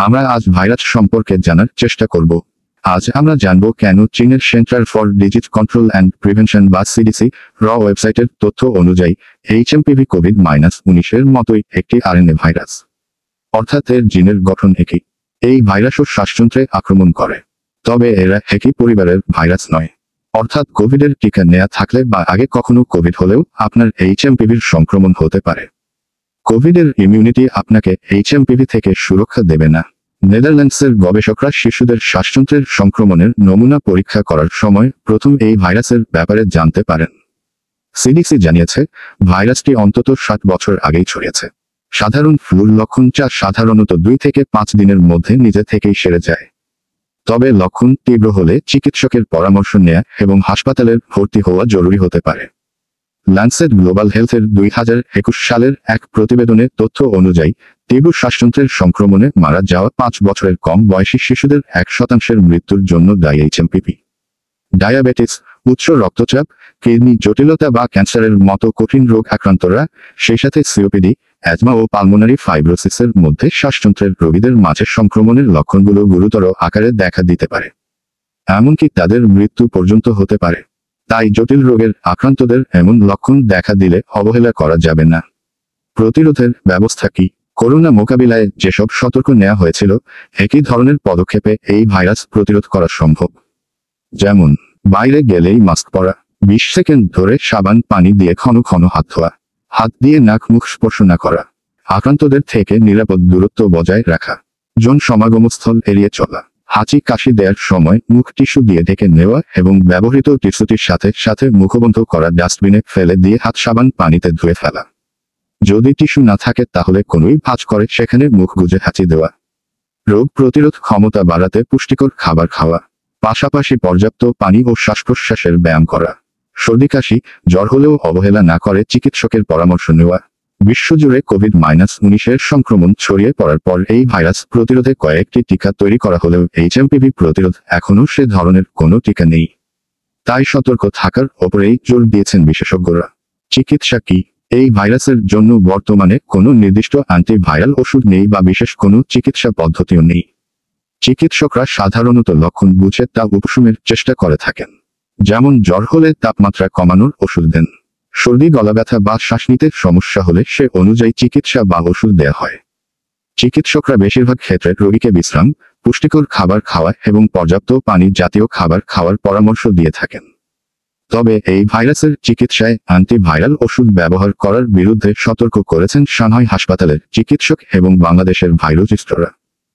আমরা আজ ভাইরাস সম্পর্কে জানার চেষ্টা করব। আজ আমরা জানব কেন চীনের centre for disease control and prevention বা সিডিসি ওয়েবসাইটের তথ্য অনুযায়ী এইচএমপিভি কোভিড-19 মতোই একটি আরএনএ ভাইরাস, অর্থাৎ এর জিনের গঠন একই। এই ভাইরাসও শ্বাসযন্ত্রে আক্রমণ করে, তবে এরা একই পরিবারের ভাইরাস নয়। অর্থাৎ কোভিডের টিকা নেওয়া থাকলে বা আগে কখনো কোভিড হলেও আপনার এইচএমপিভির সংক্রমণ হতে পারে। কোভিডের ইমিউনিটি আপনাকে এইচএমপিভি থেকে সুরক্ষা দেবে না। নেদারল্যান্ডসের গবেষকরা শিশুদের শ্বাসযন্ত্রের সংক্রমণের নমুনা পরীক্ষা করার সময় প্রথম এই ভাইরাসের ব্যাপারে জানতে পারেন। সিডিসি জানিয়েছে, ভাইরাসটি অন্তত 7 বছর আগেই ছড়িয়েছে। সাধারণ ফ্লুর লক্ষণ যা সাধারণত 2 থেকে 5 দিনের মধ্যে নিজে থেকেই সেরে যায়। তবে লক্ষণ তীব্র হলে চিকিৎসকের পরামর্শ নেওয়া এবং হাসপাতালে ভর্তি হওয়া জরুরি হতে পারে। ল্যান্সেট গ্লোবাল হেলথের 2021 সালের এক প্রতিবেদনে তথ্য অনুযায়ী তীব্র শ্বাসযন্ত্রের সংক্রমণে মারা যাওয়া 5 বছরের কম বয়সী শিশুদের 1% মৃত্যুর জন্য দায়ী এইচএমপিভি। ডায়াবেটিস, উচ্চ রক্তচাপ, কিডনি জটিলতা বা ক্যান্সারের মতো কঠিন রোগ আক্রান্তরা, সেই সাথে সিওপিডি, অ্যাজমা ও পালমোনারি ফাইব্রোসিসের মধ্যে শ্বাসযন্ত্রের রোগীদের মাঝে সংক্রমণের লক্ষণগুলো গুরুতর আকারে দেখা দিতে পারে, এমনকি তাদের মৃত্যু পর্যন্ত হতে পারে। তাই জটিল রোগের আক্রান্তদের এমন লক্ষণ দেখা দিলে অবহেলা করা যাবে না। প্রতিরোধের ব্যবস্থা কি? করোনা মোকাবিলায় যেসব সতর্ক নেওয়া হয়েছিল, একই ধরনের পদক্ষেপে এই ভাইরাস প্রতিরোধ করা সম্ভব। যেমন, বাইরে গেলেই মাস্ক পরা, 20 সেকেন্ড ধরে সাবান পানি দিয়ে ঘন ঘন হাত ধোয়া, হাত দিয়ে নাক মুখ স্পর্শ না করা, আক্রান্তদের থেকে নিরাপদ দূরত্ব বজায় রাখা, জনসমাগমস্থল এড়িয়ে চলা, হাঁচি কাশি দেওয়ার সময় মুখ টিস্যু দিয়ে ঢেকে নেওয়া এবং ব্যবহৃত টিস্যুটির সাথে সাথে মুখবন্ধ করা ডাস্টবিনে ফেলে দিয়ে হাত সাবান পানিতে ধুয়ে ফেলা। যদি টিস্যু না থাকে তাহলে কোনোই ভাঁজ করে সেখানে মুখ গুজে হাঁচি দেওয়া। রোগ প্রতিরোধ ক্ষমতা বাড়াতে পুষ্টিকর খাবার খাওয়া, পাশাপাশি পর্যাপ্ত পানি ও শ্বাস প্রশ্বাসের ব্যায়াম করা। সর্দি কাশি, জ্বর হলেও অবহেলা না করে চিকিৎসকের পরামর্শ নেওয়া। বিশ্বজুড়ে কোভিড-19 সংক্রমণ ছড়িয়ে পড়ার পর এই ভাইরাস প্রতিরোধে কয়েকটি টিকা তৈরি করা হলেও এইচএমপিভি প্রতিরোধ এখনও সে ধরনের কোনো টিকা নেই। তাই সতর্ক থাকার ওপরেই জোর দিয়েছেন বিশেষজ্ঞরা। চিকিৎসা কি? এই ভাইরাসের জন্য বর্তমানে কোনো নির্দিষ্ট অ্যান্টিভাইরাল ওষুধ নেই বা বিশেষ কোনো চিকিৎসা পদ্ধতিও নেই। চিকিৎসকরা সাধারণত লক্ষণ বুঝে তা উপশমের চেষ্টা করে থাকেন। যেমন জ্বর হলে তাপমাত্রা কমানোর ওষুধ দেন, সর্দি গলা ব্যথা বা শ্বাস নিতে সমস্যা হলে সে অনুযায়ী চিকিৎসা বা ওষুধ দেয়া হয়। চিকিৎসকরা বেশিরভাগ ক্ষেত্রে রোগীকে বিশ্রাম, পুষ্টিকর খাবার খাওয়া এবং পর্যাপ্ত পানি জাতীয় খাবার খাওয়ার পরামর্শ দিয়ে থাকেন। তবে এই ভাইরাসের চিকিৎসায় অ্যান্টিভাইরাল ওষুধ ব্যবহার করার বিরুদ্ধে সতর্ক করেছেন সাংহাই হাসপাতালের চিকিৎসক এবং বাংলাদেশের ভাইরোলজিস্টরা।